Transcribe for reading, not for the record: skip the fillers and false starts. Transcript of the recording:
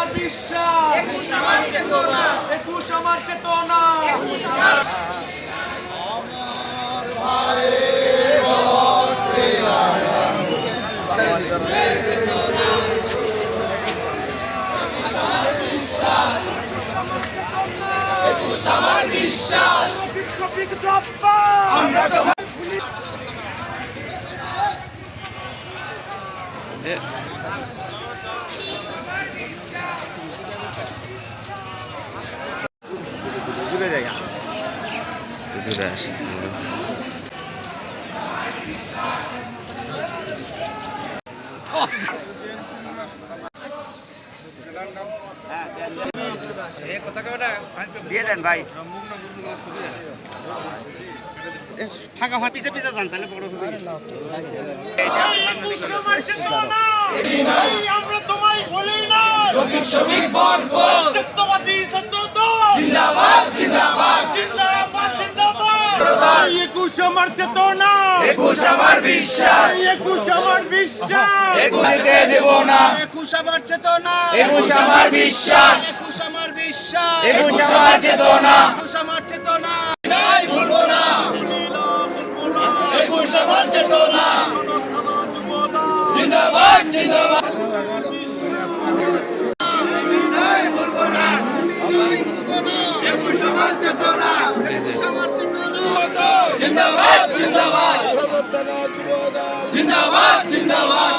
আমার বিশ্বাস, একুশ আমার চেতনা, একুশ আমার চেতনা, একুশ আমার একুশ আমার বিশ্বাস। শফিক জব্বার আমরা দূরে আসি দিয়ে দেন ভাই ফাঁকা ফাঁকা পিছে পিছে যান তাহলে বড় হবে। আমরা তোমায় বলি না রফিক শফিক বরকত সত্যবাদী সত্যদা জিন্দাবাদ জিন্দাবাদ জিন্দাবাদ জিন্দাবাদ একুশ আমার চেতনা, একুশ আমার বিশ্বাস, একুশ আমার বিশ্বাস, একুশে দেব না একুশ আমার চেতনা, একুশ আমার বিশ্বাস, একুশ আমার বিশ্বাস, একুশ আমার চেতনা, একুশ আমার চেতনা, নাই ভুলবো না একুশ আমার চেতনা। জিন্দাবাদ জিন্দাবাদ একুশ আমার চেতনা, একুশ আমার চেতনা, জিন্দাবাদ জিন্দাবাদ সমর্থনা যুবদল, জিন্দাবাদ জিন্দাবাদ